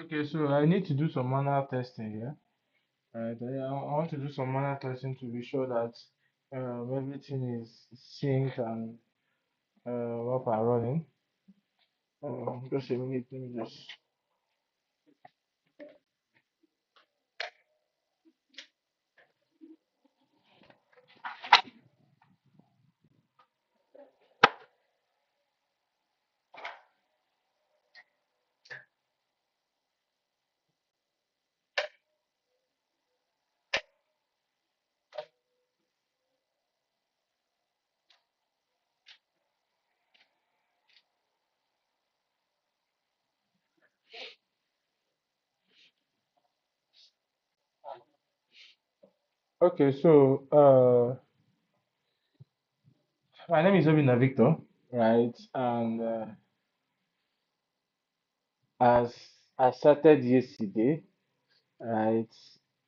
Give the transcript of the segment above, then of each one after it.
Okay, so I need to do some manual testing here. Right, I want to do some manual testing to be sure that everything is synced and up and running. Just a minute, let me just. Okay, so my name is Obina Victor, right? And as I started yesterday, right?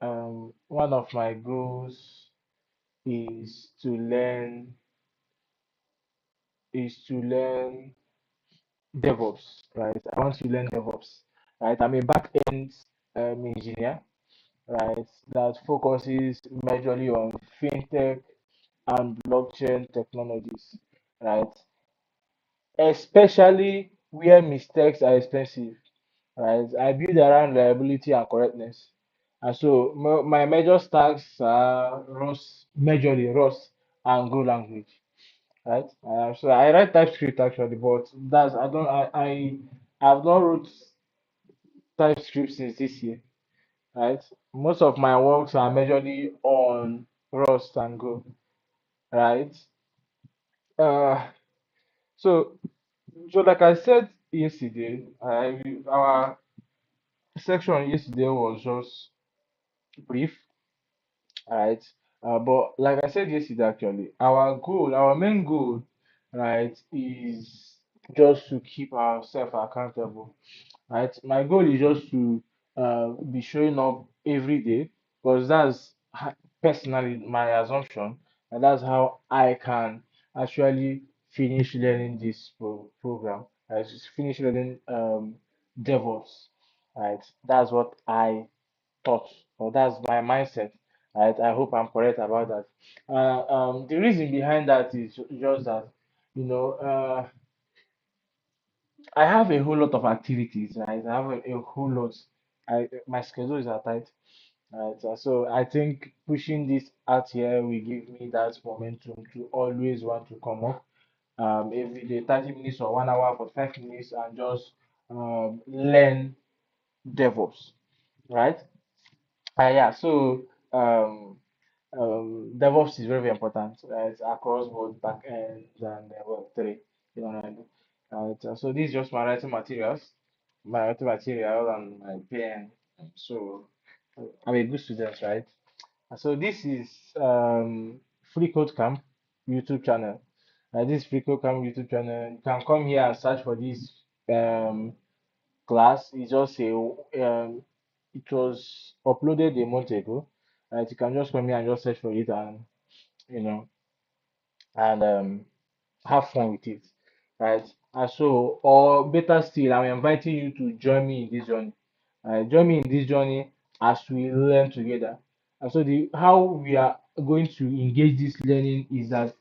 One of my goals is to learn DevOps, right? I want to learn DevOps, right? I'm a back-end engineer, right? That focuses majorly on fintech and blockchain technologies, right? Especially where mistakes are expensive, right? I build around reliability and correctness. And so my major stacks are Rust, majorly Rust and Go language, right? So I write TypeScript actually, but that's I don't I have not wrote TypeScript since this year, right? Most of my works are majorly on Rust and Go, right? Uh, so like I said yesterday, our section yesterday was just brief, right? But like I said yesterday, actually, our main goal, right, is just to keep ourselves accountable, right? My goal is just to be showing up every day because personally my assumption, and that's how I can actually finish learning this program, right? Just finish learning DevOps, right? That's what I thought, or that's my mindset, right? I hope I'm correct about that. The reason behind that is just that, you know, I have a whole lot of activities, right? I have a whole lot. My schedule is tight, right? So I think pushing this out here will give me that momentum to always want to come up every day, 30 minutes or 1 hour for 5 minutes, and just learn DevOps, right? Yeah, so DevOps is very, very important, right? Across both back end and Web3, you know what I mean? So this is just my writing material and my pen. So I'm a good student, right? So this is Free Code Camp YouTube channel. This Free Code Camp YouTube channel, you can come here and search for this um, class. It's just it was uploaded a month ago. Right? You can just come here and just search for it and you know and have fun with it, right? And so, or better still, I'm inviting you to join me in this journey. Join me in this journey as we learn together. And so, the how we are going to engage this learning is that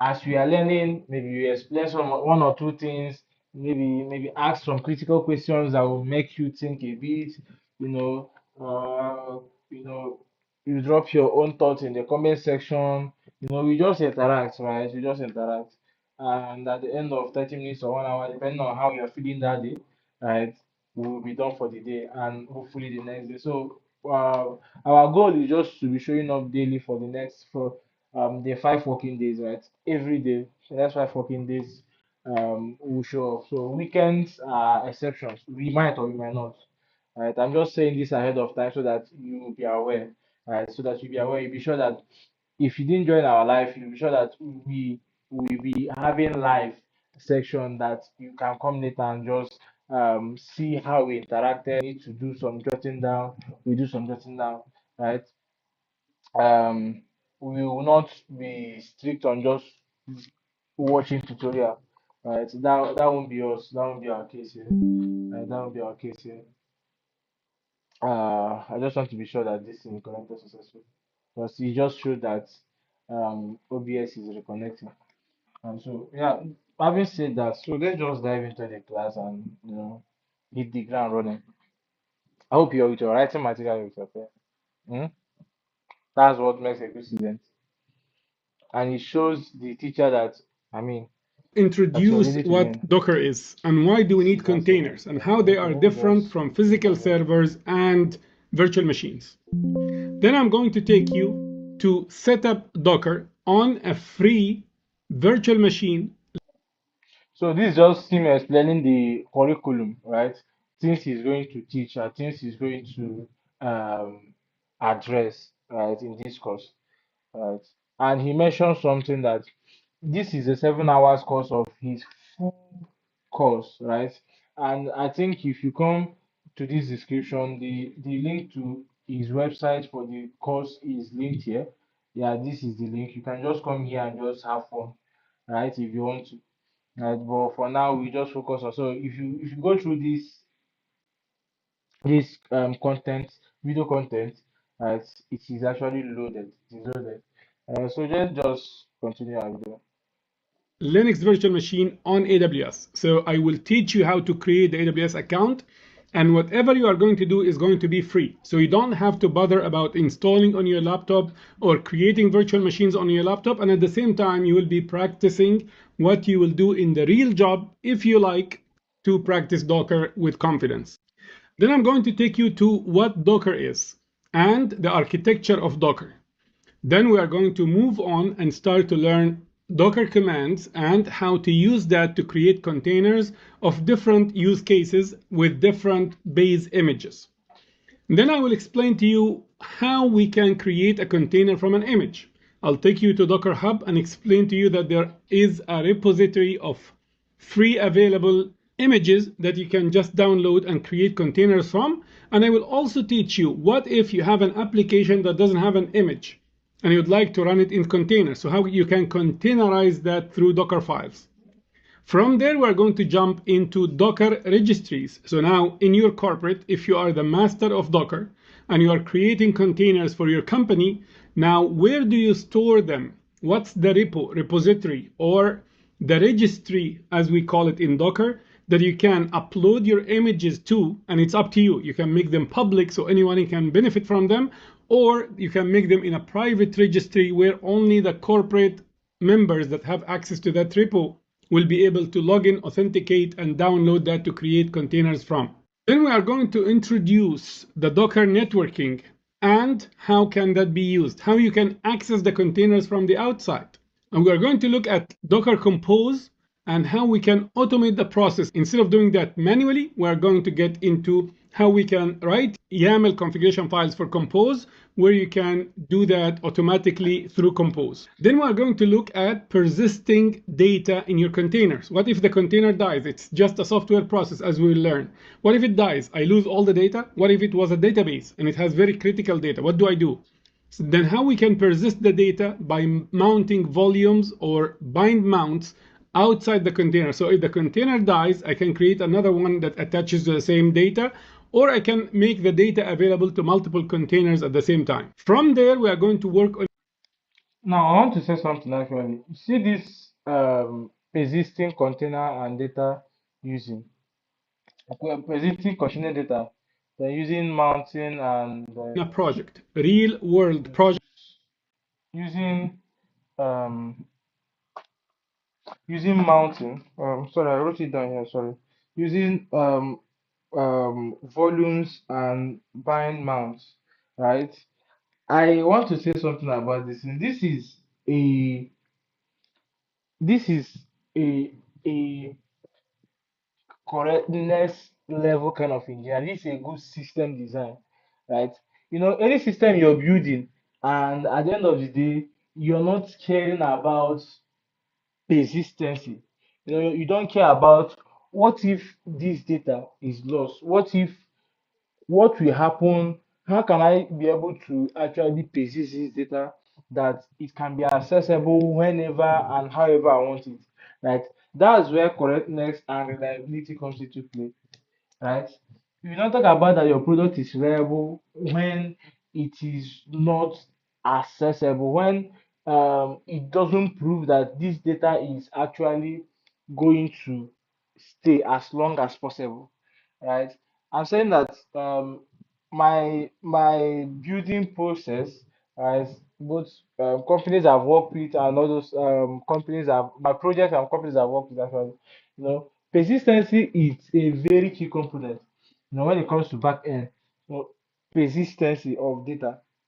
as we are learning, maybe you explain one or two things, maybe ask some critical questions that will make you think a bit, you know, you know, you drop your own thoughts in the comment section, we just interact, right? We just interact. And at the end of 30 minutes or 1 hour, depending on how you're feeling that day, right, we will be done for the day and hopefully the next day. So our goal is just to be showing up daily for the 5 working days, right? Every day, the next 5 working days, will show up. So weekends are exceptions. We might or we might not. Right? I'm just saying this ahead of time so that you will be aware. Right? So that you be aware, you be sure that if you didn't join our live, you'll be sure that we will be having live section that you can come later and just see how we interacted. Need to do some jotting down. We do some jotting down, right? um we will not be strict on just watching tutorial, right? That won't be us. That won't be our case here. That won't be our case here. I just want to be sure that this thing is connected successfully. Because he just showed that OBS is reconnecting. And so yeah, having said that, so let's just dive into the class and hit the ground running. I hope you're with your writing material with your pen. Hmm? That's what makes a good student. And it shows the teacher that that you're Introduce ready to what learn. Docker is and why do we need That's all. containers and how they are Okay, different just from take physical your time. servers and virtual machines. Then I'm going to take you to set up Docker on a free virtual machine. So this is just him explaining the curriculum, right? Things he's going to teach and things he's going to address, right, in this course, right? And he mentioned something that this is a 7 hours course of his full course, right? And I think if you come to this description, the link to his website for the course is linked here. Yeah, this is the link. You can just come here and just have fun, right? If you want to. Right, but for now we just focus on. So if you go through this content, video content, right, it is actually loaded. It is loaded. So just continue our video. Linux virtual machine on AWS. So I will teach you how to create the AWS account, and whatever you are going to do is going to be free. So you don't have to bother about installing on your laptop or creating virtual machines on your laptop. And at the same time, you will be practicing what you will do in the real job if you like to practice Docker with confidence. Then I'm going to take you to what Docker is and the architecture of Docker. Then we are going to move on and start to learn Docker commands and how to use that to create containers of different use cases with different base images. Then I will explain to you how we can create a container from an image. I'll take you to Docker Hub and explain to you that there is a repository of free available images that you can just download and create containers from. And I will also teach you what if you have an application that doesn't have an image and you'd like to run it in containers. So how you can containerize that through Docker files. From there, we're going to jump into Docker registries. So now in your corporate, if you are the master of Docker and you are creating containers for your company, now where do you store them? What's the repository, or the registry, as we call it in Docker, that you can upload your images to, and it's up to you. You can make them public so anyone can benefit from them, or you can make them in a private registry where only the corporate members that have access to that repo will be able to log in, authenticate, and download that to create containers from. Then we are going to introduce the Docker networking and how can that be used, how you can access the containers from the outside. And we are going to look at Docker Compose and how we can automate the process. Instead of doing that manually, we are going to get into how we can write YAML configuration files for Compose, where you can do that automatically through Compose. Then we are going to look at persisting data in your containers. What if the container dies? It's just a software process, as we will learn. What if it dies? I lose all the data. What if it was a database and it has very critical data? What do I do? So then how we can persist the data by mounting volumes or bind mounts outside the container. So if the container dies, I can create another one that attaches to the same data, or I can make the data available to multiple containers at the same time. From there, we are going to work on. Now I want to say something actually. You see this persisting container and data using persisting container data. They're using mountain and a project, real world project. using um using mountain. Sorry, I wrote it down here. Sorry, using volumes and bind mounts. Right. I want to say something about this. And a this is a a correctness level kind of engineer. This is a good system design, right? Any system you're building, and at the end of the day, you're not caring about persistency. You don't care about what if this data is lost? What will happen? How can I be able to actually persist this data that it can be accessible whenever and however I want it, right? That's where correctness and reliability comes into play, right? you don't talk about that your product is reliable when it is not accessible, when it doesn't prove that this data is actually going to stay as long as possible, right? I'm saying that my building process, right? Both companies I've worked with and all those companies I've my projects and companies I've worked with actually, persistency is a very key component. When it comes to back end, persistency of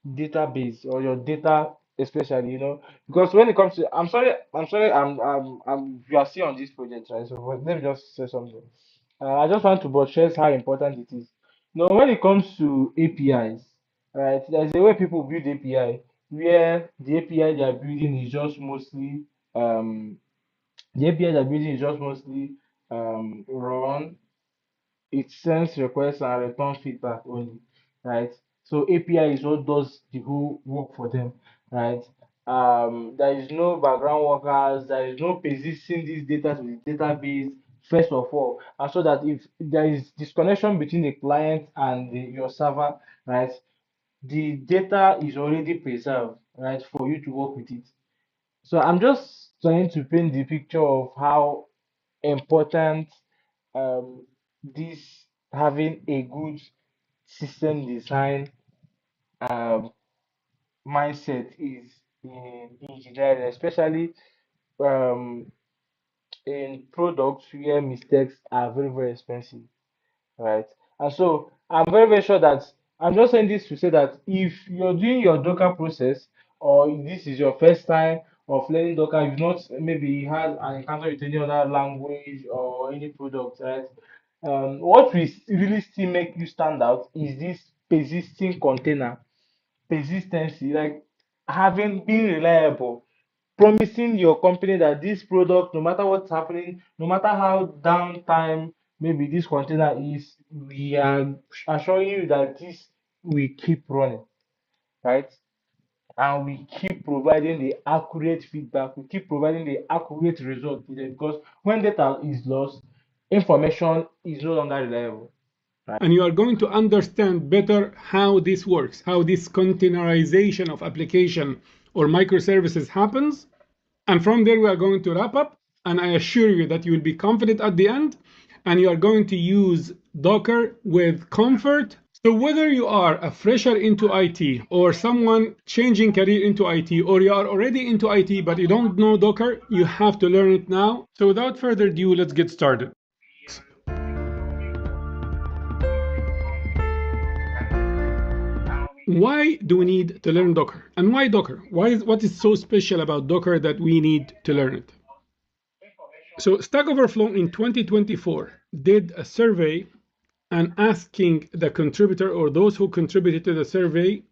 database or your data, especially, because when it comes to, I'm sorry, you are still on this project, right? So let me just say something. I just want to buttress how important it is. When it comes to APIs, right? There's a way people build API where the API they are building is just mostly the API they're building is just mostly run, it sends requests and return feedback only, right? So API is what does the whole work for them, right? There is no background workers, there is no persisting this data to the database first of all, and so that if there is disconnection between the client and your server, right, the data is already preserved, right, for you to work with it. So I'm just trying to paint the picture of how important um, this having a good system design um, mindset is in engineering, especially um, in products where mistakes are very, very expensive, right? And so I'm very, very sure that I'm just saying this to say that if you're doing your Docker process, or if this is your first time of learning Docker, you've not maybe had an encounter with any other language or any product, right? What will really still make you stand out is this persisting container, persistency, like having being reliable, promising your company that this product, no matter what's happening, no matter how downtime maybe this container is, we are assuring you that this will keep running, right? And we keep providing the accurate feedback, we keep providing the accurate result needed, because when data is lost, information is no longer reliable. And you are going to understand better how this works, how this containerization of application or microservices happens. And from there, we are going to wrap up. And I assure you that you will be confident at the end and you are going to use Docker with comfort. So whether you are a fresher into IT or someone changing career into IT, or you are already into IT but you don't know Docker, you have to learn it now. So without further ado, let's get started. Why do we need to learn Docker? And why Docker? What is so special about Docker that we need to learn it? So Stack Overflow in 2024 did a survey and asking the contributor or those who contributed to the survey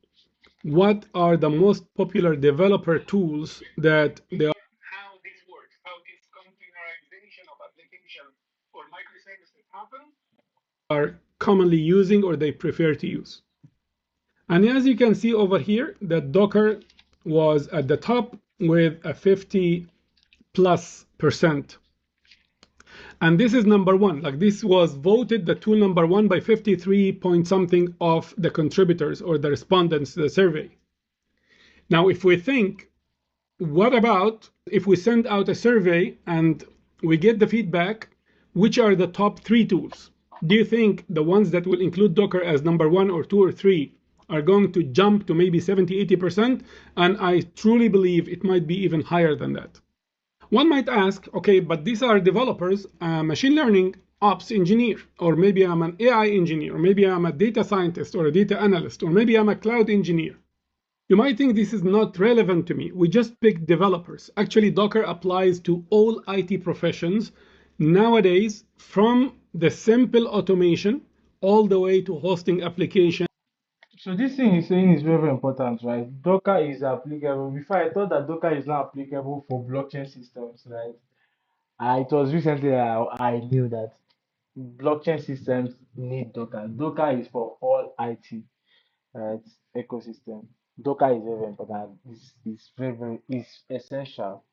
what are the most popular developer tools that they are, how this works, how this containerization of application or microservices happen, are commonly using or they prefer to use. And as you can see over here, that Docker was at the top with a 50+%. And this is number one. Like this was voted the tool number one by 53 point something of the contributors or the respondents to the survey. Now, if we think, what about if we send out a survey and we get the feedback, which are the top three tools? Do you think the ones that will include Docker as number one or two or three are going to jump to maybe 70, 80%? And I truly believe it might be even higher than that. One might ask, okay, but these are developers, a machine learning ops engineer, or maybe I'm an AI engineer, or maybe I'm a data scientist or a data analyst, or maybe I'm a cloud engineer. You might think this is not relevant to me. We just picked developers. Actually, Docker applies to all IT professions nowadays, from the simple automation all the way to hosting applications. So this thing he's saying is very, very important, right? Docker is applicable. Before I thought that Docker is not applicable for blockchain systems, right? It was recently I knew that blockchain systems need Docker. Docker is for all IT, right? Ecosystem. Docker is very, very important. It's very, very, it's essential,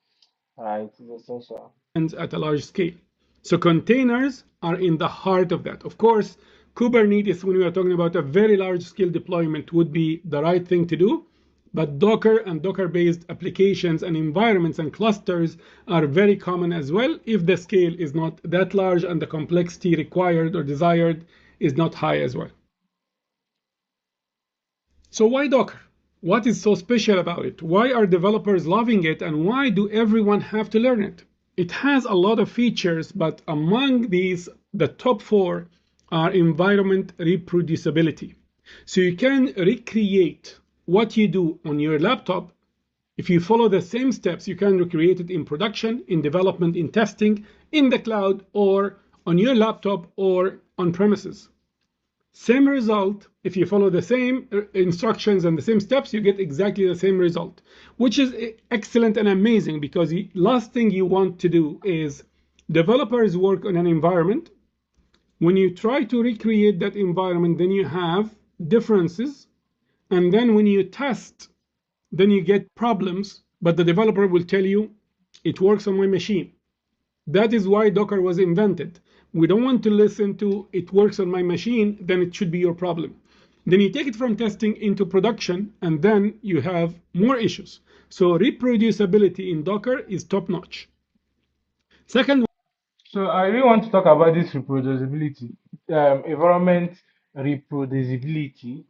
right? It's essential. At a large scale. So containers are in the heart of that. Of course, Kubernetes, when we are talking about a very large scale deployment, would be the right thing to do. But Docker and Docker-based applications and environments and clusters are very common as well if the scale is not that large and the complexity required or desired is not high as well. So why Docker? What is so special about it? Why are developers loving it, and why do everyone have to learn it? It has a lot of features, but among these, the top four are environment reproducibility. So you can recreate what you do on your laptop. If you follow the same steps, you can recreate it in production, in development, in testing, in the cloud, or on your laptop or on premises. Same result, if you follow the same instructions and the same steps, you get exactly the same result, which is excellent and amazing, because the last thing you want to do is developers work on an environment. When you try to recreate that environment, then you have differences. And then when you test, then you get problems, but the developer will tell you it works on my machine. That is why Docker was invented. We don't want to listen to it works on my machine, then it should be your problem. Then you take it from testing into production, and then you have more issues. So reproducibility in Docker is top notch. Second, So I really want to talk about this reproducibility, environment reproducibility,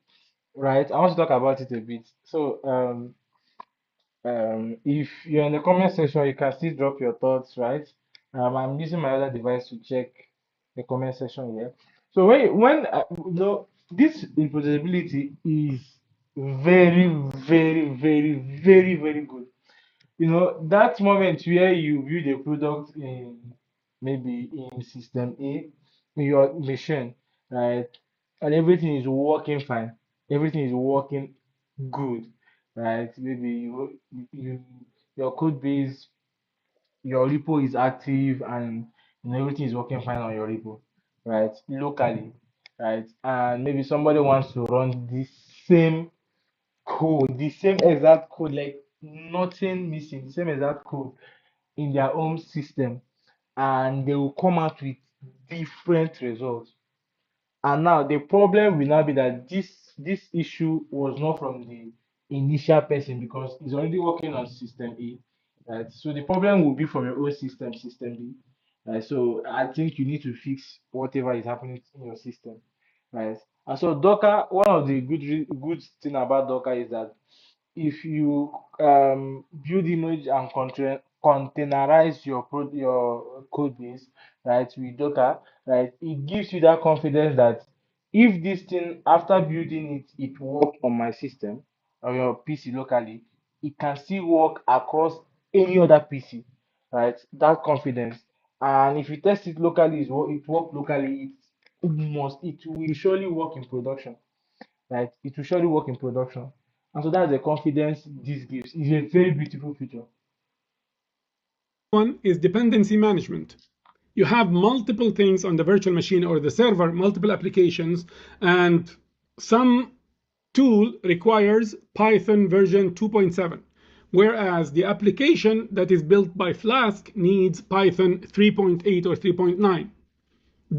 right? I want to talk about it a bit. So if you're in the comment section, you can still drop your thoughts, right? I'm using my other device to check the comment section here. So this reproducibility is very, very, very, very, very good. That moment where you build a product in maybe in system A in your machine, right? And everything is working fine, everything is working good, right? Maybe you your code base, your repo is active, and everything is working fine on your repo, right? Locally, right? And maybe somebody wants to run the same code, the same exact code, like nothing missing, the same exact code in their own system, and they will come out with different results. And now the problem will now be that this issue was not from the initial person, because it's already working on system A, right? So the problem will be from your own system, system B, right? So I think you need to fix whatever is happening in your system, right? And so Docker, one of the good thing about Docker is that if you build image and containerize your code base, right, with Docker, right, it gives you that confidence that if this thing after building it worked on my system or your PC locally, it can still work across any other PC, right? That confidence. And if you test it locally, it worked locally, it will surely work in production, right? It will surely work in production. And so that's the confidence this gives. It's a very beautiful feature. one is dependency management. You have multiple things on the virtual machine or the server, multiple applications, and some tool requires Python version 2.7, whereas the application that is built by Flask needs Python 3.8 or 3.9.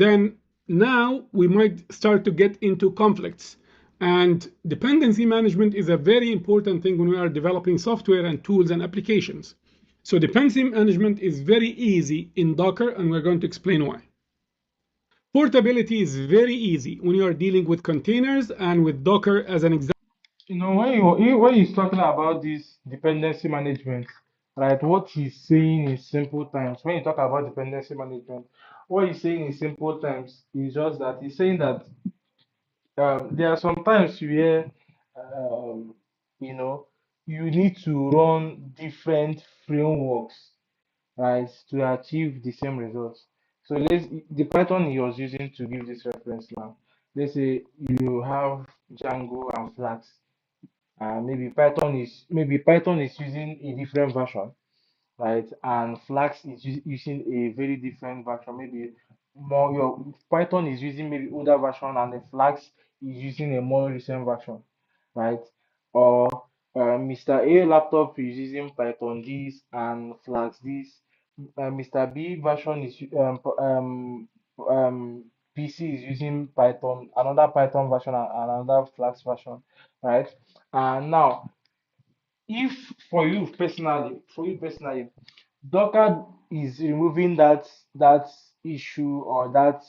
Then now we might start to get into conflicts. And dependency management is a very important thing when we are developing software and tools and applications. So dependency management is very easy in Docker, and we're going to explain why. Portability is very easy when you are dealing with containers and with Docker as an example. When he's talking about this dependency management, right? What he's saying in simple terms, when you talk about dependency management, what he's saying in simple terms is just that he's saying that there are some times where um, you know you need to run different frameworks, right, to achieve the same results. So the Python he was using to give this reference now. Let's say you have Django and Flask. Maybe Python is using a different version, right? And Flask is using a very different version. Maybe more your Python is using maybe older version, and the Flask is using a more recent version, right? Or Mr. A laptop is using Python this and Flask this. Mr. B version is PC is using Python, another Python version and another Flask version, right? And now, if for you personally, Docker is removing that issue or that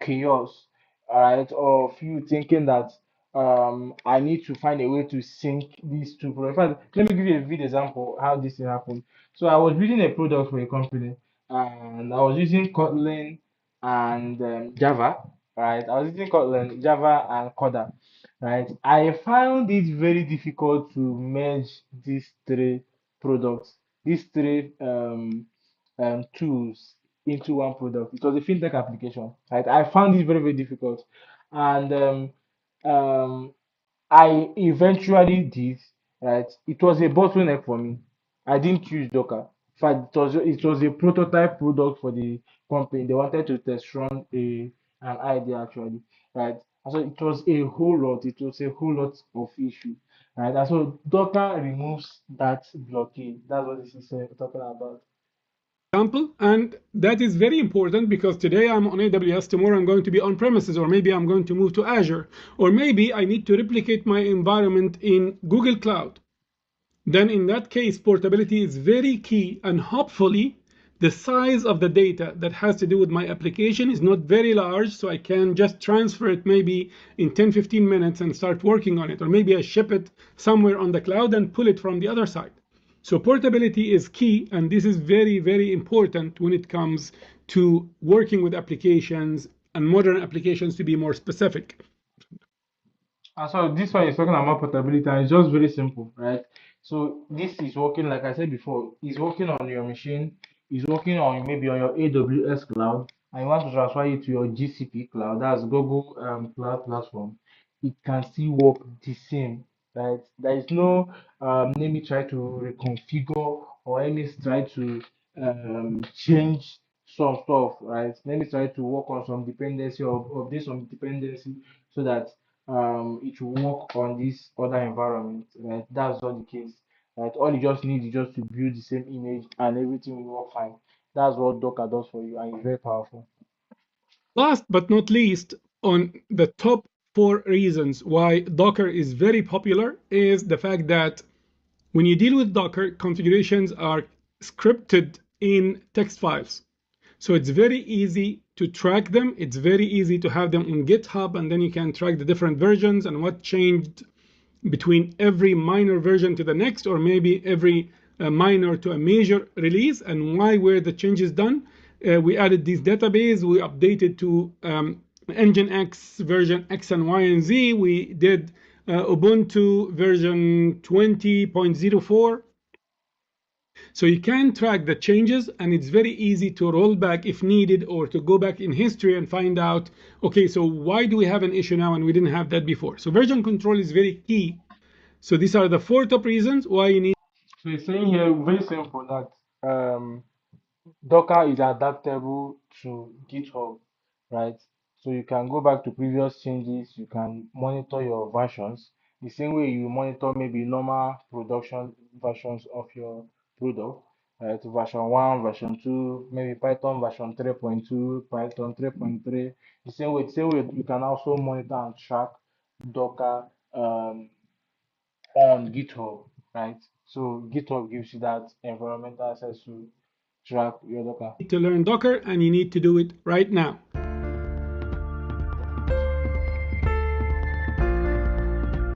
chaos, all right, of you thinking that I need to find a way to sync these two products. In fact, let me give you a vivid example how this thing happened. So I was building a product for a company and I was using Kotlin and Java, right? I was using Kotlin, Java, and Coda, right? I found it very difficult to merge these three products, these three tools into one product. It was a fintech application, right? I found it very, very difficult. And um, I eventually did, right? It was a bottleneck for me. I didn't use Docker. In fact, it was a prototype product for the company. They wanted to test run an idea actually, right? And so it was a whole lot. It was a whole lot of issue, right? And so Docker removes that blockade. That's what this is talking about. Example, and that is very important because today I'm on AWS, tomorrow I'm going to be on premises, or maybe I'm going to move to Azure, or maybe I need to replicate my environment in Google Cloud. Then in that case, portability is very key, and hopefully the size of the data that has to do with my application is not very large, so I can just transfer it maybe in 10-15 minutes and start working on it, or maybe I ship it somewhere on the cloud and pull it from the other side. So portability is key, and this is very, very important when it comes to working with applications and modern applications, to be more specific. And so this one is talking about portability, and it's just very simple, right? So this is working, like I said before, is working on your machine, is working on maybe on your AWS cloud, and you want to transfer it to your GCP cloud, that's Google Cloud Platform. It can still work the same, right? There is no let me try to reconfigure or let me try to change some stuff, right? Let me try to work on some dependency or update some dependency so that it will work on this other environment, right? That's not the case, right? All you just need is just to build the same image and everything will work fine. That's what Docker does for you, and it's very powerful. Last but not least, on the top 4 reasons why Docker is very popular is the fact that when you deal with Docker, configurations are scripted in text files. So it's very easy to track them. It's very easy to have them on GitHub, and then you can track the different versions and what changed between every minor version to the next, or maybe every minor to a major release, and why were the changes done. We added these database, we updated to Nginx version X and Y and Z. We did Ubuntu version 20.04. So you can track the changes, and it's very easy to roll back if needed, or to go back in history and find out, okay, so why do we have an issue now and we didn't have that before? So version control is very key. So these are the 4 top reasons why you need. So it's saying here very simple that Docker is adaptable to GitHub, right? So you can go back to previous changes, you can monitor your versions the same way you monitor maybe normal production versions of your product, right? Version 1, version 2, maybe Python version 3.2, Python 3.3. The same way you can also monitor and track Docker on GitHub, right? So GitHub gives you that environmental access to track your Docker. To learn Docker, and you need to do it right now.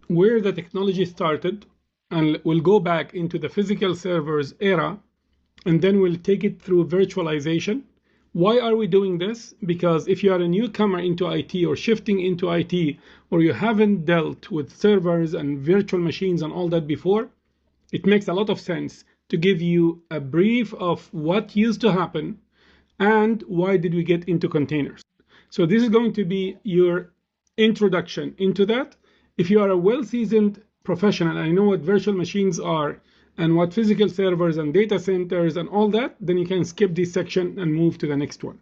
Where the technology started, and we'll go back into the physical servers era, and then we'll take it through virtualization. Why are we doing this? Because if you are a newcomer into IT or shifting into IT, or you haven't dealt with servers and virtual machines and all that before, it makes a lot of sense to give you a brief of what used to happen and why did we get into containers. So this is going to be your introduction into that. If you are a well-seasoned professional and you know what virtual machines are and what physical servers and data centers and all that, then you can skip this section and move to the next one.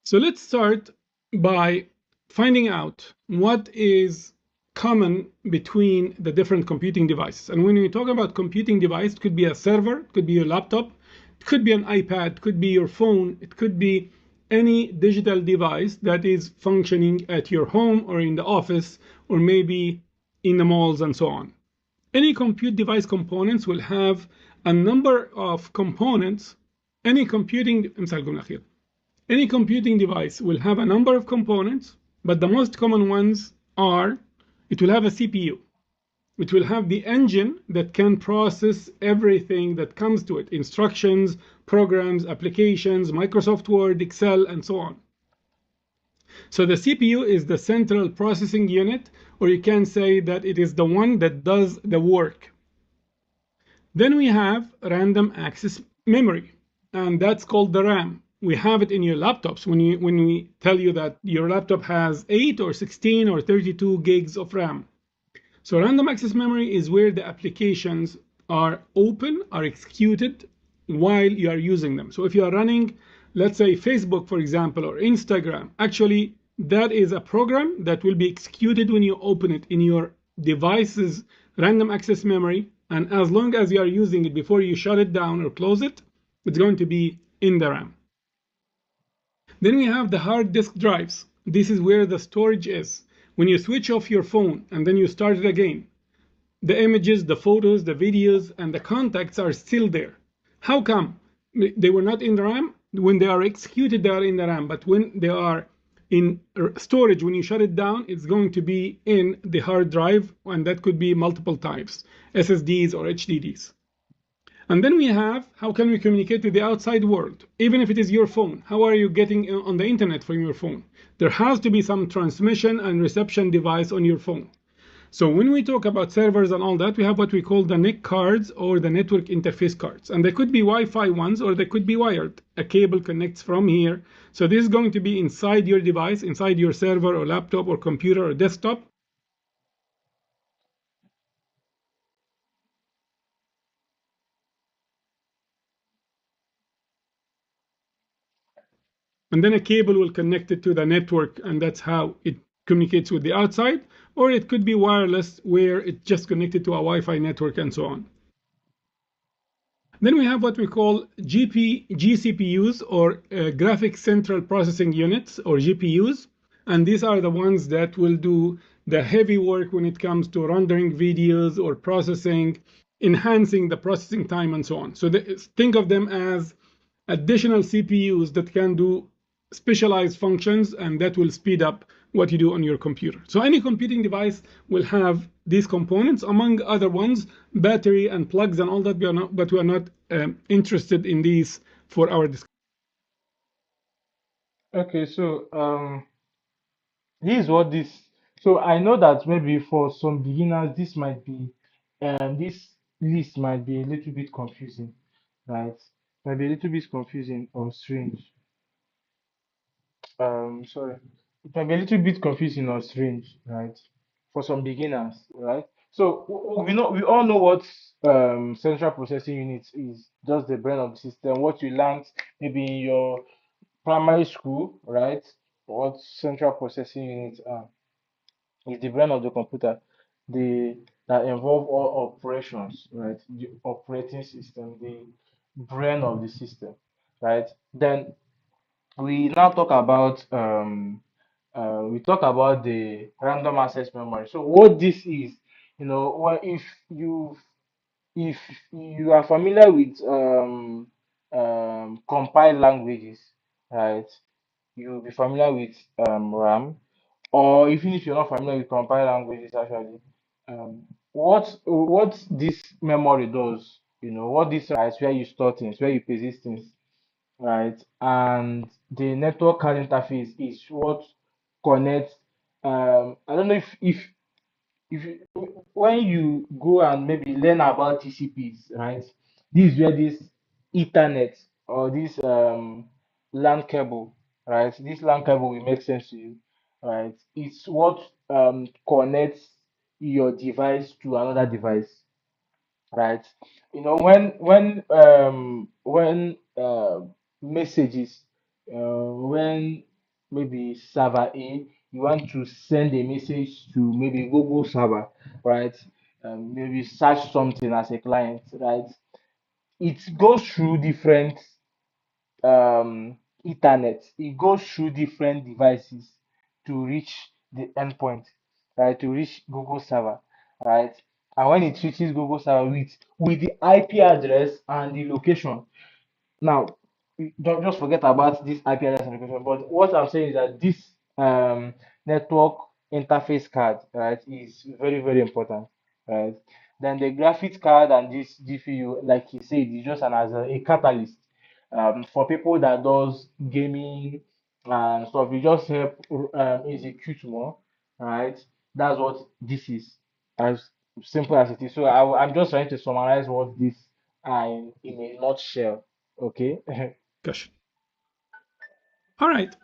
So let's start by finding out what is common between the different computing devices. And when we talk about computing device, it could be a server, it could be your laptop, it could be an iPad, it could be your phone, it could be any digital device that is functioning at your home or in the office or maybe in the malls and so on. Any compute device components will have a number of components. Any computing any computing device will have a number of components, but the most common ones are it will have a CPU. It will have the engine that can process everything that comes to it, instructions, programs, applications, Microsoft Word, Excel, and so on. So the CPU is the central processing unit, or you can say that it is the one that does the work. Then we have random access memory, and that's called the RAM. We have it in your laptops when we tell you that your laptop has 8 or 16 or 32 gigs of RAM. So random access memory is where the applications are open, are executed while you are using them. So if you are running, let's say Facebook, for example, or Instagram, actually that is a program that will be executed when you open it in your device's random access memory. And as long as you are using it before you shut it down or close it, it's going to be in the RAM. Then we have the hard disk drives. This is where the storage is. When you switch off your phone and then you start it again, the images, the photos, the videos, and the contacts are still there. How come? They were not in the RAM. When they are executed, they are in the RAM. But when they are in storage, when you shut it down, it's going to be in the hard drive, and that could be multiple types, SSDs or HDDs. And then we have, how can we communicate with the outside world? Even if it is your phone, how are you getting on the internet from your phone? There has to be some transmission and reception device on your phone. So when we talk about servers and all that, we have what we call the NIC cards or the network interface cards. And they could be Wi-Fi ones or they could be wired. A cable connects from here. So this is going to be inside your device, inside your server or laptop or computer or desktop. And then a cable will connect it to the network, and that's how it communicates with the outside. Or it could be wireless, where it's just connected to a Wi-Fi network and so on. Then we have what we call GCPUs, or Graphics Central Processing Units, or GPUs. And these are the ones that will do the heavy work when it comes to rendering videos or processing, enhancing the processing time and so on. So think of them as additional CPUs that can do specialized functions, and that will speed up what you do on your computer. So any computing device will have these components, among other ones, battery and plugs and all that, but we are not interested in these for our discussion. Okay, so this is what this. So I know that maybe for some beginners, this might be, this list might be a little bit confusing, right? Might be a little bit confusing or strange. Sorry, it might be a little bit confusing or strange, right? For some beginners, right? So we know, we all know what central processing unit is. Just the brain of the system. What you learned maybe in your primary school, right? What central processing units are is the brain of the computer, the that involve all operations, right? The operating system, the brain of the system, right? Then we now talk about the random access memory. So what this is, if you if you are familiar with compiled languages, right? You'll be familiar with RAM, or even if you're not familiar with compiled languages, actually, what this memory does, what this is where you store things, where you persist things, right? And the network card interface is what connects. I don't know if you, when you go and maybe learn about TCPs, right? This is where this Ethernet or this LAN cable, right? This LAN cable will make sense to you, right? It's what connects your device to another device, right? When messages, when maybe server A, you want to send a message to maybe Google server, right? Maybe search something as a client, right? It goes through different Ethernet. It goes through different devices to reach the endpoint, right? To reach Google server, right? And when it reaches Google server with the IP address and the location, now, don't just forget about this IP address and location. But what I'm saying is that this network interface card, right, is very, very important, right? Then the graphics card and this GPU, like he said, is just an as a catalyst for people that does gaming and stuff. You just help execute more, right? That's what this is, as simple as it is. So I'm just trying to summarize what this in a nutshell. Okay. Gosh. All right.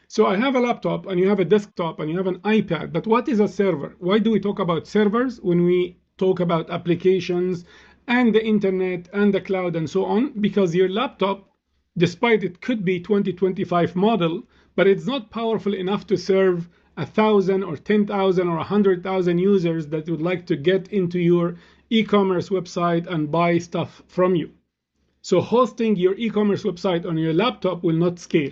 So I have a laptop and you have a desktop and you have an iPad, but what is a server? Why do we talk about servers when we talk about applications and the internet and the cloud and so on? Because your laptop, despite it could be 2025 model, but it's not powerful enough to serve 1,000 or 10,000 or 100,000 users that would like to get into your e-commerce website and buy stuff from you. So hosting your e-commerce website on your laptop will not scale.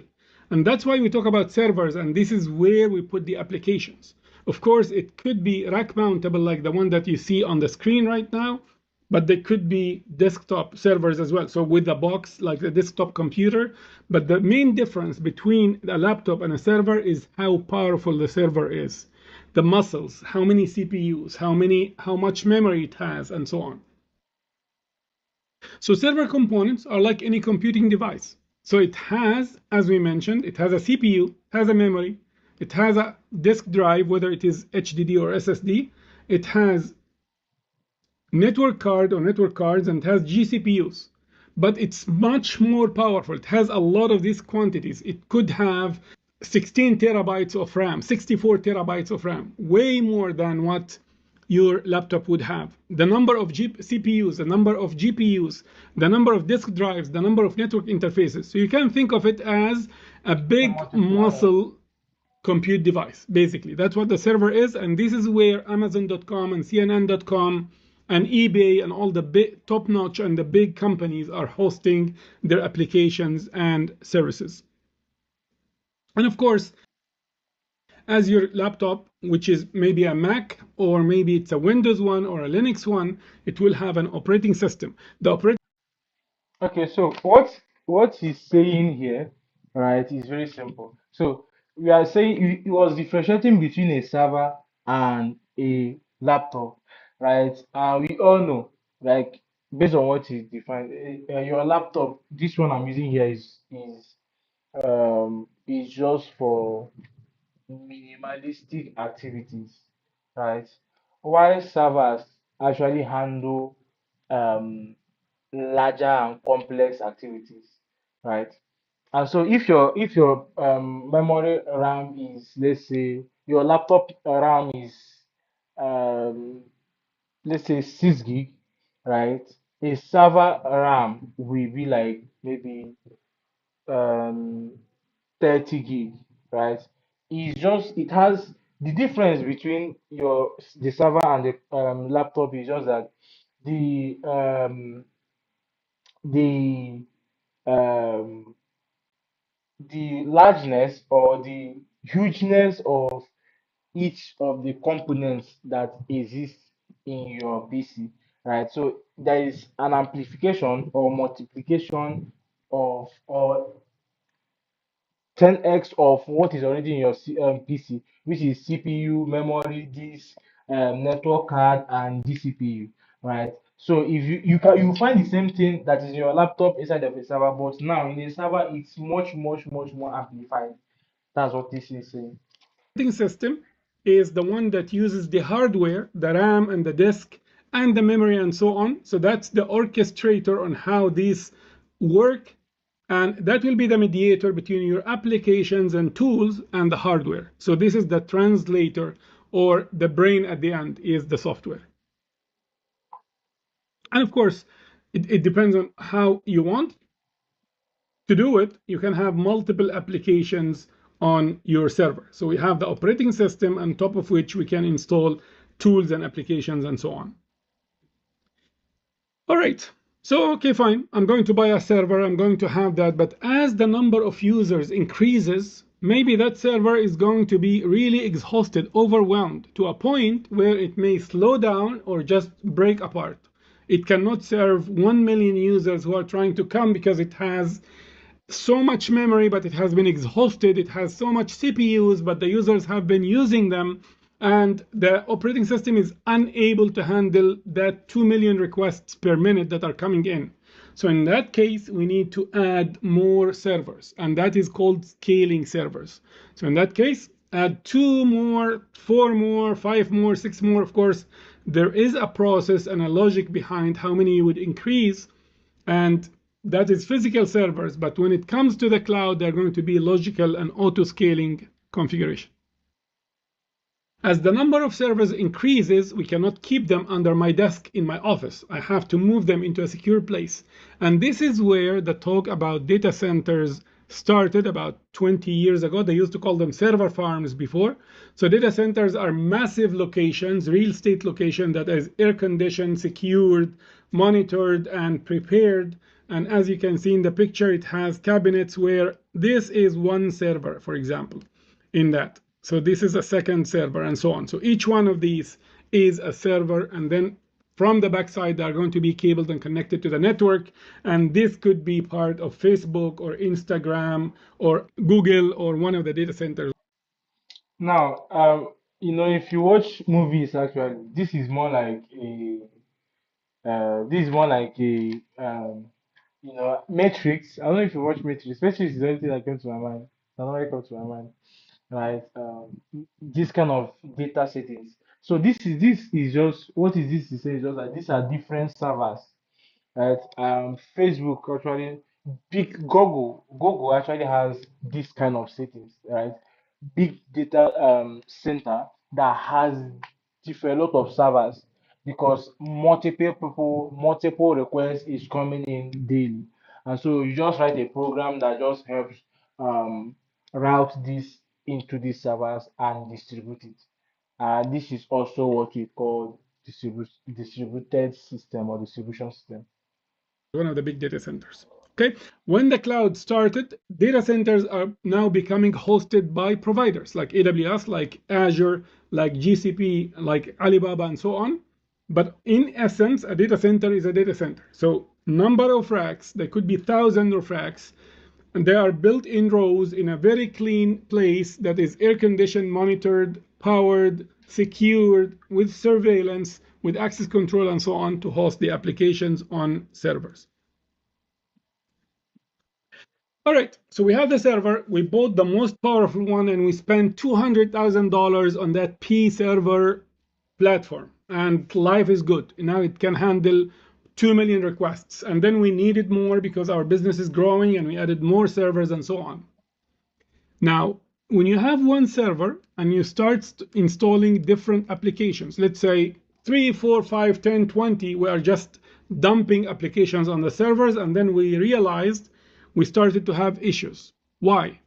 And that's why we talk about servers, and this is where we put the applications. Of course, it could be rack mountable like the one that you see on the screen right now, but they could be desktop servers as well. So with a box like the desktop computer. But the main difference between a laptop and a server is how powerful the server is. The muscles, how many CPUs, how much memory it has, and so on. So server components are like any computing device. So it has, as we mentioned, it has a CPU, has a memory, it has a disk drive, whether it is HDD or SSD, it has network card or network cards, and it has GCPUs. But it's much more powerful. It has a lot of these quantities. It could have 16 terabytes of RAM, 64 terabytes of RAM, way more than what your laptop would have. The number of CPUs, the number of GPUs, the number of disk drives, the number of network interfaces. So you can think of it as a A big multiplier. muscle compute device. Basically, that's what the server is. And this is where Amazon.com and CNN.com and eBay and all the big top notch and the big companies are hosting their applications and services. And of course, as your laptop, which is maybe a Mac or maybe it's a Windows one or a Linux one, it will have an operating system. The operating Okay, so what he's saying here, right, is very simple. So we are saying he was differentiating between a server and a laptop, right? And we all know, like based on what is defined, your laptop, this one I'm using here is just for minimalistic activities, right? While servers actually handle um larger and complex activities, right? And so if your memory RAM is, let's say your laptop RAM is um let's say 6 gig, right? A server RAM will be like maybe um 30 gig, right? It's just it has the difference between the server and the laptop is just that the the um the largeness or the hugeness of each of the components that exist in your PC, right? So there is an amplification or multiplication of or 10x of what is already in your PC, which is CPU, memory, disk, network card, and GCPU, right? So if you find the same thing that is in your laptop inside of a server, but now in a server it's much more amplified. That's what this is saying. system is the one that uses the hardware, the RAM and the disk and the memory and so on. So that's the orchestrator on how these work. And that will be the mediator between your applications and tools and the hardware. So this is the translator, or the brain at the end is the software. And of course, it depends on how you want to do it. You can have multiple applications on your server. So we have the operating system on top of which we can install tools and applications and so on. All right. So, okay, fine. I'm going to buy a server. I'm going to have that. But as the number of users increases, maybe that server is going to be really exhausted, overwhelmed to a point where it may slow down or just break apart. It cannot serve 1 million users who are trying to come because it has so much memory, but it has been exhausted. It has so much CPUs, but the users have been using them, and the operating system is unable to handle that 2 million requests per minute that are coming in. So in that case, we need to add more servers, and that is called scaling servers. So in that case, add 2 more, 4 more, 5 more, 6 more. Of course, there is a process and a logic behind how many you would increase, and that is physical servers. But when it comes to the cloud, they're going to be logical and auto-scaling configuration. As the number of servers increases, we cannot keep them under my desk in my office. I have to move them into a secure place. And this is where the talk about data centers started about 20 years ago. They used to call them server farms before. So data centers are massive locations, real estate location that is air conditioned, secured, monitored, and prepared. And as you can see in the picture, it has cabinets where this is one server, for example, in that. So this is a second server and so on. So each one of these is a server, and then from the backside, they are going to be cabled and connected to the network. And this could be part of Facebook or Instagram or Google or one of the data centers. Now, if you watch movies, actually, this is more like a Matrix. I don't know if you watch Matrix. Matrix is the only thing that came to my mind. That only comes to my mind, right? This kind of data settings. So this is just what is this to say? Is just like these are different servers, right? Facebook actually, big Google actually has this kind of settings, right? Big data center that has different lot of servers because multiple requests is coming in daily, and so you just write a program that just helps um, route this into these servers and distribute it. This is also what we call distributed system or distribution system. One of the big data centers. Okay, when the cloud started, data centers are now becoming hosted by providers like AWS, like Azure, like GCP, like Alibaba, and so on. But in essence, a data center is a data center. So number of racks, there could be thousands of racks, and they are built in rows in a very clean place that is air conditioned, monitored, powered, secured, with surveillance, with access control, and so on to host the applications on servers. All right, so we have the server. We bought the most powerful one, and we spent $200,000 on that P server platform, and life is good. Now it can handle 2 million requests, and then we needed more because our business is growing, and we added more servers and so on. Now, when you have one server and you start installing different applications, let's say 3, 4, 5, 10, 20, we are just dumping applications on the servers, and then we realized we started to have issues. Why?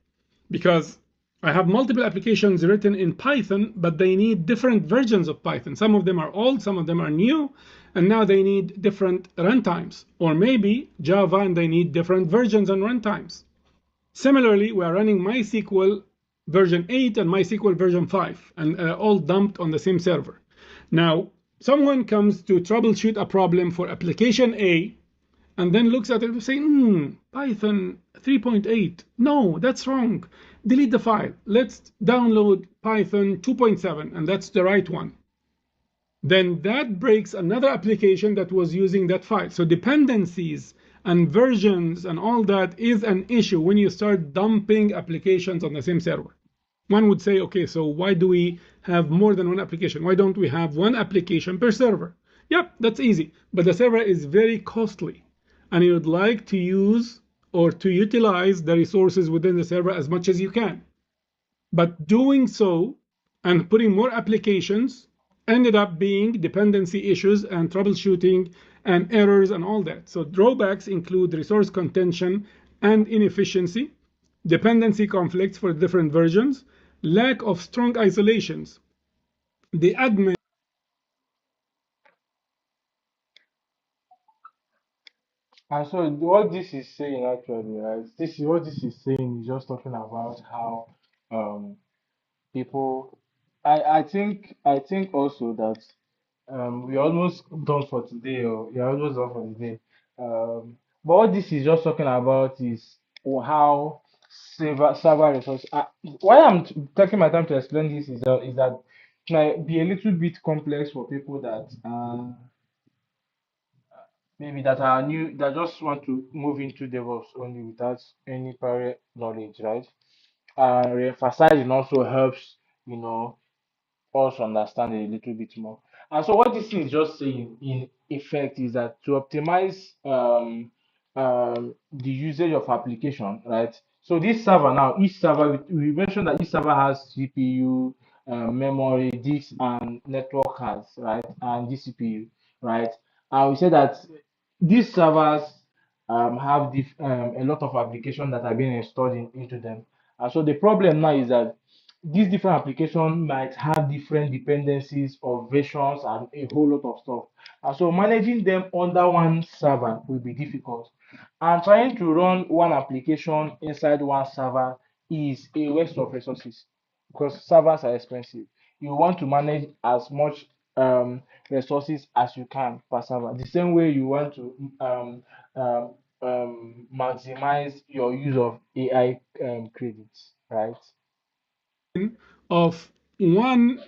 Because I have multiple applications written in Python, but they need different versions of Python. Some of them are old, some of them are new, and now they need different runtimes. Or maybe Java and they need different versions and runtimes. Similarly, we are running MySQL version 8 and MySQL version 5, and all dumped on the same server. Now, someone comes to troubleshoot a problem for application A, and then looks at it and say, Python 3.8. No, that's wrong. Delete the file. Let's download Python 2.7, and that's the right one. Then that breaks another application that was using that file. So dependencies and versions and all that is an issue when you start dumping applications on the same server. One would say, okay, so why do we have more than one application? Why don't we have one application per server? Yep, that's easy. But the server is very costly, and you would like to use or to utilize the resources within the server as much as you can. But doing so and putting more applications ended up being dependency issues and troubleshooting and errors and all that. So drawbacks include resource contention and inefficiency, dependency conflicts for different versions, lack of strong isolations. The admin And so what this is saying actually, right? This is what this is saying is just talking about how um people I think also that we're almost done for today, or you're almost done for the day. But what this is just talking about is how server resources. Why I'm taking my time to explain this is that it might be a little bit complex for people that maybe that are new, that just want to move into DevOps only without any prior knowledge, right? Re-emphasizing also helps, you know, us understand it a little bit more. And so what this is just saying in effect is that to optimize the usage of application, right? So this server now, each server, we mentioned that each server has CPU, memory, disk, and network cards, right? And GCPU, right? And we said that these servers have a lot of applications that are being installed into them. And so the problem now is that these different applications might have different dependencies or versions and a whole lot of stuff. And so managing them under one server will be difficult. And trying to run one application inside one server is a waste of resources because servers are expensive. You want to manage as much resources as you can per server. The same way you want to um, maximize your use of AI credits, right? Of one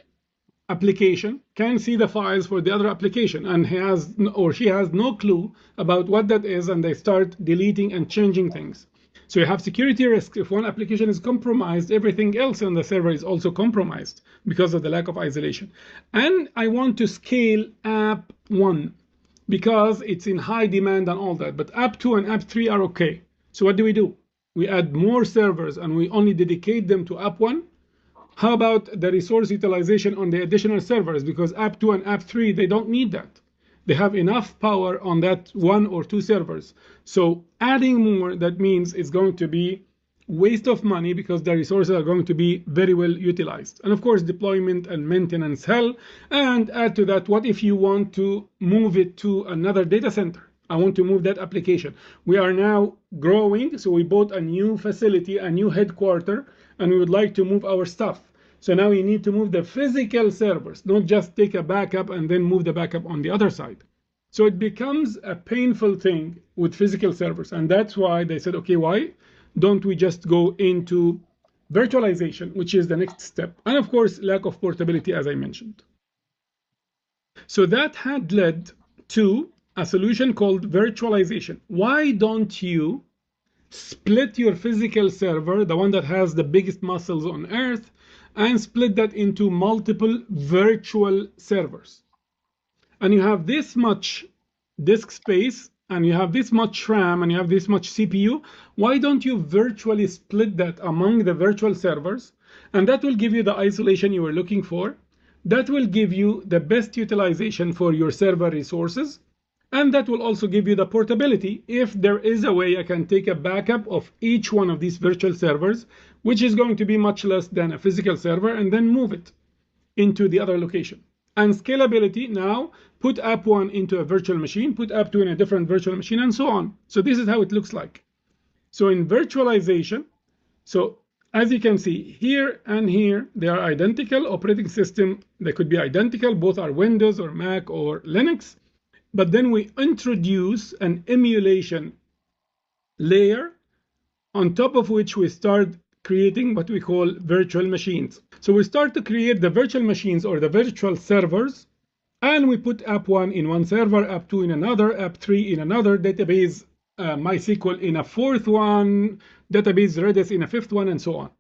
application can see the files for the other application, and he has or she has no clue about what that is, and they start deleting and changing things. So you have security risk. If one application is compromised, everything else on the server is also compromised because of the lack of isolation. And I want to scale app 1 because it's in high demand and all that, but app 2 and app 3 are okay. So what do? We add more servers and we only dedicate them to app 1. How about the resource utilization on the additional servers? Because app 2 and app 3, they don't need that. They have enough power on that 1 or 2 servers. So adding more, that means it's going to be waste of money because the resources are going to be very well utilized. And of course, deployment and maintenance hell. And add to that, what if you want to move it to another data center? I want to move that application. We are now growing, so we bought a new facility, a new headquarter, and we would like to move our stuff. So now we need to move the physical servers, not just take a backup and then move the backup on the other side. So it becomes a painful thing with physical servers. And that's why they said, okay, why don't we just go into virtualization, which is the next step? And of course, lack of portability, as I mentioned. So that had led to a solution called virtualization. Why don't you split your physical server, the one that has the biggest muscles on earth, and split that into multiple virtual servers? And you have this much disk space, and you have this much RAM, and you have this much CPU. Why don't you virtually split that among the virtual servers? And that will give you the isolation you were looking for. That will give you the best utilization for your server resources. And that will also give you the portability. If there is a way I can take a backup of each one of these virtual servers, which is going to be much less than a physical server, and then move it into the other location. And scalability, now put app 1 into a virtual machine, put app 2 in a different virtual machine, and so on. So this is how it looks like. So in virtualization, so as you can see here and here, they are identical operating system. They could be identical, both are Windows or Mac or Linux. But then we introduce an emulation layer on top of which we start creating what we call virtual machines. So we start to create the virtual machines or the virtual servers, and we put app 1 in one server, app 2 in another, app 3 in another, database MySQL in a fourth one, database Redis in a fifth one, and so on.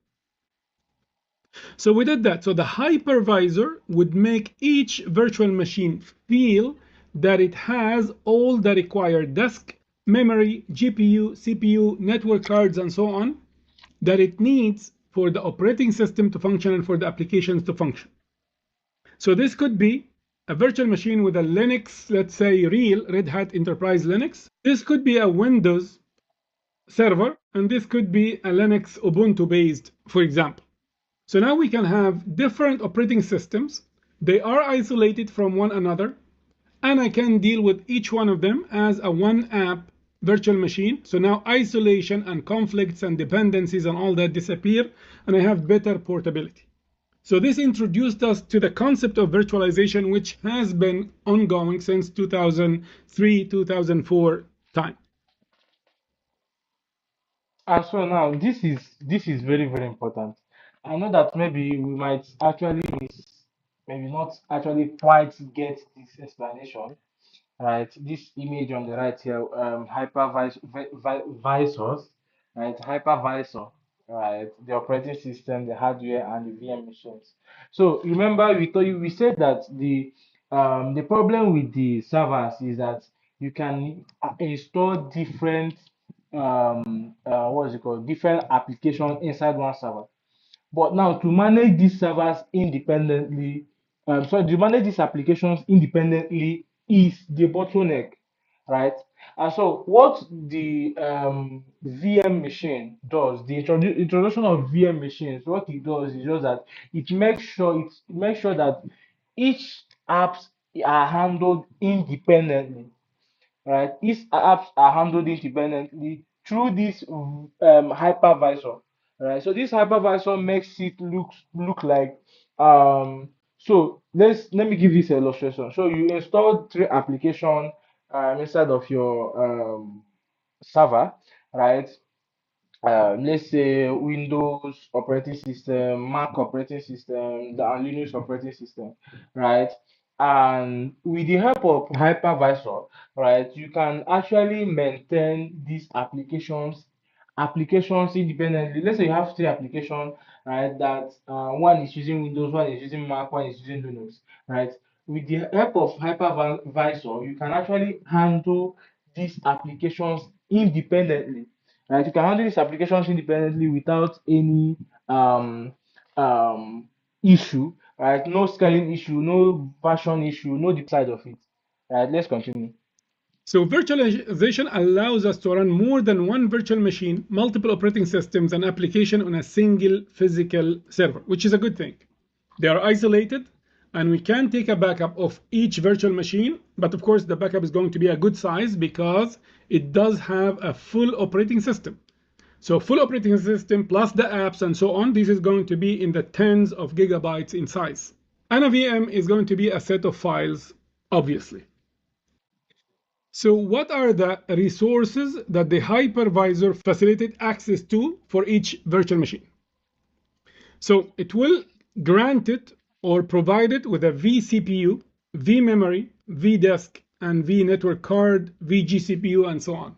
So we did that. So the hypervisor would make each virtual machine feel that it has all the required disk, memory, GPU, CPU, network cards, and so on that it needs for the operating system to function and for the applications to function. So this could be a virtual machine with a Linux, let's say real Red Hat Enterprise Linux. This could be a Windows server, and this could be a Linux Ubuntu based, for example. So now we can have different operating systems. They are isolated from one another, and I can deal with each one of them as a one app virtual machine. So now isolation and conflicts and dependencies and all that disappear, and I have better portability. So this introduced us to the concept of virtualization, which has been ongoing since 2003, 2004 time. And so now this is very very important. I know that maybe we might actually maybe not actually quite get this explanation, right? This image on the right here, hypervisors, right? Hypervisor, right? The operating system, the hardware, and the VM machines. So remember, we said that the problem with the servers is that you can install different what is it called, different applications inside one server. But now to manage these servers independently, sorry, to manage these applications independently is the bottleneck, right? And so what the VM machine does, the introduction of VM machines, what it does is just that it makes sure that each apps are handled independently, right? These apps are handled independently through this hypervisor, right? So this hypervisor makes it look like so let me give this illustration. So you install three application inside of your server, right? Let's say Windows operating system, Mac operating system, and Linux operating system, right? And with the help of hypervisor, right, you can actually maintain these applications independently. Let's say you have three applications, right? That one is using Windows, one is using Mac, one is using Linux, right? With the help of hypervisor, you can actually handle these applications independently, right? You can handle these applications independently without any um, um, issue, right? No scaling issue, no version issue, no deep side of it. Right, let's continue. So virtualization allows us to run more than one virtual machine, multiple operating systems, and application on a single physical server, which is a good thing. They are isolated, and we can take a backup of each virtual machine, but of course the backup is going to be a good size because it does have a full operating system. So full operating system plus the apps and so on, this is going to be in the tens of gigabytes in size. And a VM is going to be a set of files, obviously. So what are the resources that the hypervisor facilitates access to for each virtual machine? So it will grant it or provide it with a vCPU, vMemory, vDisk, and vNetwork card, vGCPU, and so on.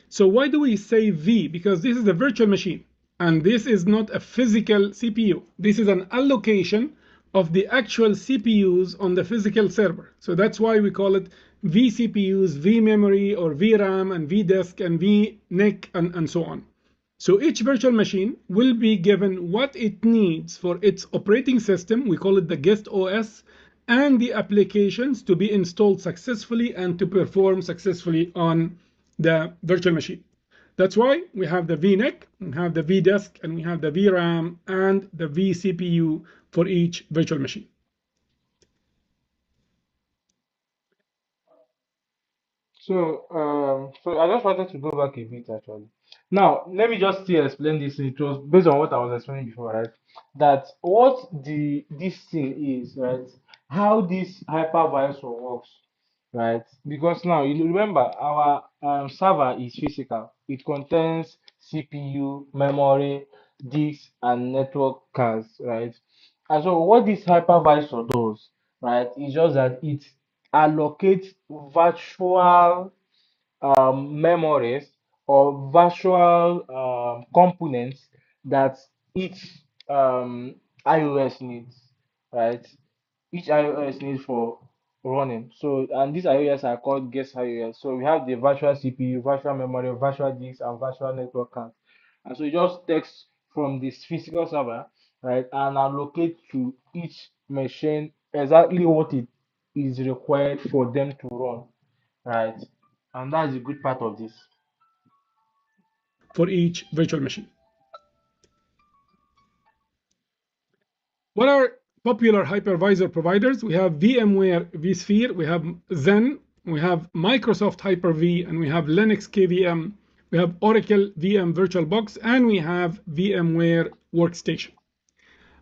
So why do we say V? Because this is a virtual machine, and this is not a physical CPU. This is an allocation of the actual CPUs on the physical server. So that's why we call it vCPUs, vMemory, or VRAM, and vDisk, and vNIC, and so on. So each virtual machine will be given what it needs for its operating system, we call it the guest OS, and the applications to be installed successfully and to perform successfully on the virtual machine. That's why we have the vNIC, we have the vDisk, and we have the VRAM and the vCPU for each virtual machine. So I just wanted to go back a bit actually. Now, let me just still explain this. It was based on what I was explaining before, right? That what this thing is, right? How this hypervisor works, right? Because now you remember our server is physical. It contains CPU, memory, disk, and network cards, right? And so what this hypervisor does, right, is just that it allocates virtual memories or virtual components that each iOS needs, right? Each iOS needs for running. So, and these iOS are called guest iOS. So we have the virtual CPU, virtual memory, virtual disk, and virtual network card. And so it just takes from this physical server, right, and allocate to each machine exactly what it is required for them to run, right? And that's the good part of this. For each virtual machine. What are popular hypervisor providers? We have VMware vSphere, we have Zen, we have Microsoft Hyper-V, and we have Linux KVM, we have Oracle VM VirtualBox, and we have VMware Workstation.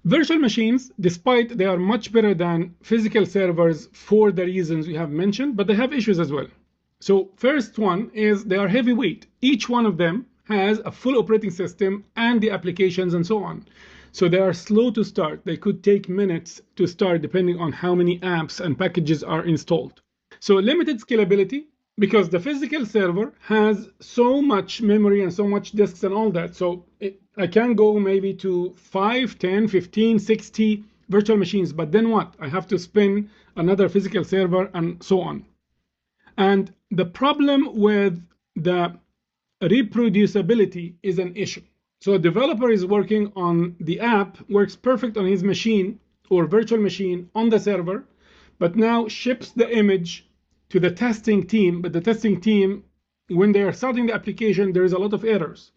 Virtual machines, despite they are much better than physical servers for the reasons we have mentioned, but they have issues as well. So first one is they are heavyweight. Each one of them has a full operating system and the applications and so on. So they are slow to start. They could take minutes to start depending on how many apps and packages are installed. So limited scalability, because the physical server has so much memory and so much disks and all that. So I can go maybe to 5, 10, 15, 60 virtual machines, but then what? I have to spin another physical server and so on. And the problem with the reproducibility is an issue. So a developer is working on the app, works perfect on his machine or virtual machine on the server, but now ships the image to the testing team. But the testing team, when they are starting the application, there is a lot of errors.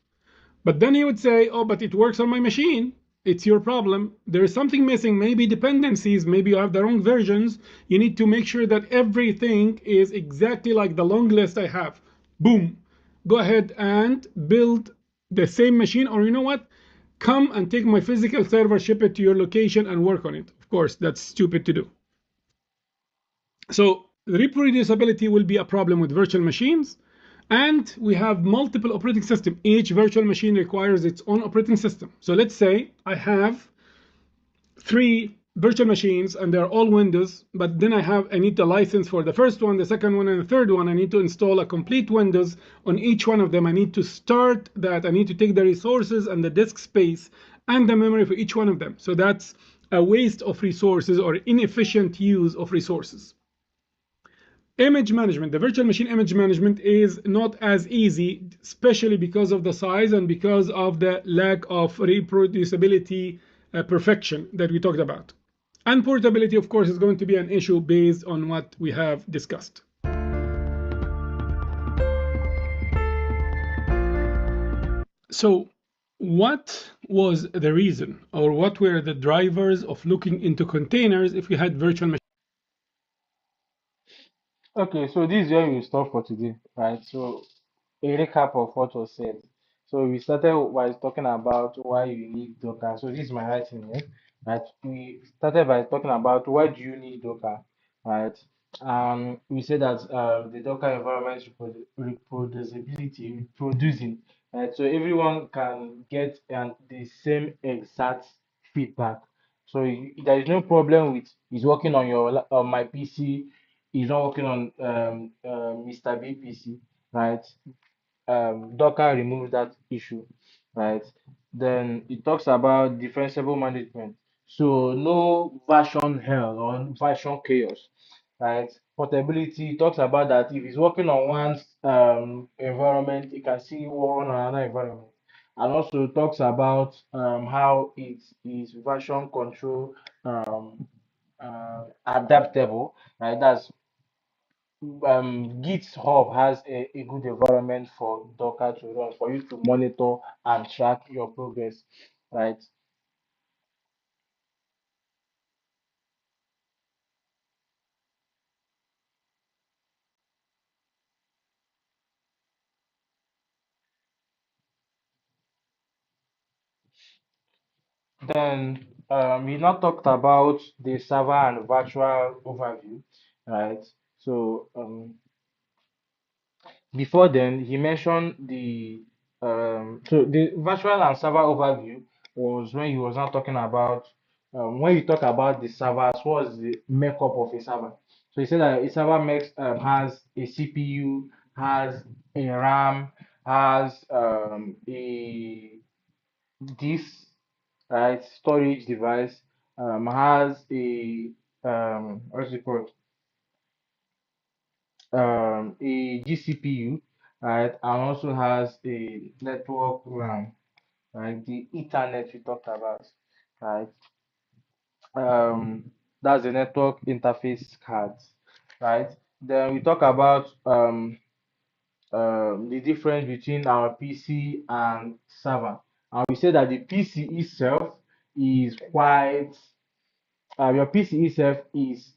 But then he would say, oh, but it works on my machine. It's your problem. There is something missing, maybe dependencies, maybe you have the wrong versions. You need to make sure that everything is exactly like the long list I have. Boom. Go ahead and build the same machine, or you know what? Come and take my physical server, ship it to your location and work on it. Of course, that's stupid to do. So reproducibility will be a problem with virtual machines. And we have multiple operating systems. Each virtual machine requires its own operating system. So let's say I have 3 virtual machines and they're all Windows, but then I need the license for the first one, the second one, and the third one. I need to install a complete Windows on each one of them. I need to start that. I need to take the resources and the disk space and the memory for each one of them. So that's a waste of resources or inefficient use of resources. Image management, the virtual machine image management is not as easy, especially because of the size and because of the lack of reproducibility perfection that we talked about. And portability, of course, is going to be an issue based on what we have discussed. So what was the reason, or what were the drivers of looking into containers if we had virtual machines? Okay, so this is where we stop for today, right? So a recap of what was said. So we started by talking about why you need Docker. So this is my writing here, right? We started by talking about why do you need Docker, right? We said that the Docker environment reproducibility, reproducing, right? So everyone can get the same exact feedback. So there is no problem with it's working on on my PC, it's not working on Mr. B PC, right? Docker removes that issue, right? Then it talks about defensible management. So no version hell or version chaos, right? Portability talks about that if it's working on one environment, it can see on another environment. And also talks about how it is version control adaptable, right? That's GitHub has a good environment for Docker to run for you to monitor and track your progress, right? Then we now talked about the server and virtual overview, right? So before then, he mentioned the virtual and server overview was when he was not talking about when you talk about the servers, what's the makeup of a server? So he said that a server has a CPU, has a RAM, has a disk, right, storage device, has a what's it called? A GCPU, right, and also has a network RAM, right, the Ethernet we talked about, right, um, that's the network interface cards, right. Then we talk about the difference between our PC and server, and we say that the PC itself is quite, your PC itself is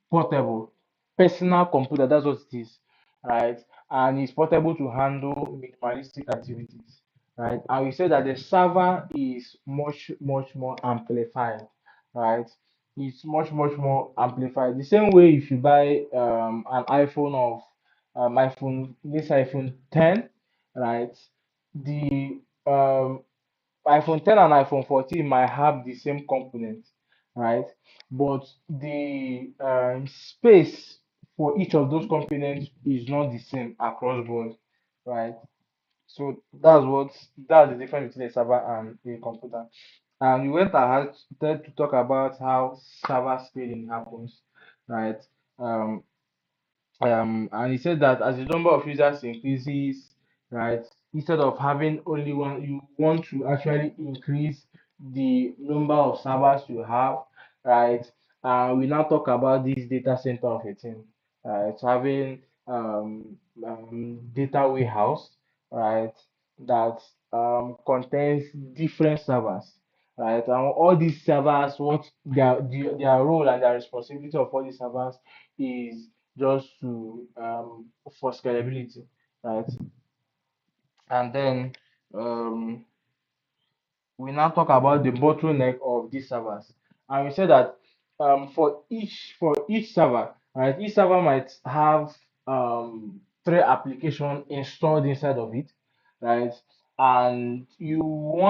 portable, personal computer. That's what it is, right? And it's portable to handle minimalistic activities, right? And we say that the server is much more amplified, right? It's much more amplified. The same way if you buy an iPhone of this iPhone 10, right? The iPhone 10 and iPhone 14 might have the same components, right? But the space for each of those components is not the same across board, right? So that's the difference between a server and a computer. And we went ahead to talk about how server scaling happens, right? Um, and he said that as the number of users increases, right, instead of having only one, you want to actually increase the number of servers you have, right? We now talk about this data center of a thing, right? Having data warehouse, right, that contains different servers, right? And all these servers, what their role and their responsibility of all these servers is just to for scalability, right? And then um, we now talk about the bottleneck of these servers, and we say that for each server, right, each server might have three applications installed inside of it, right? And you want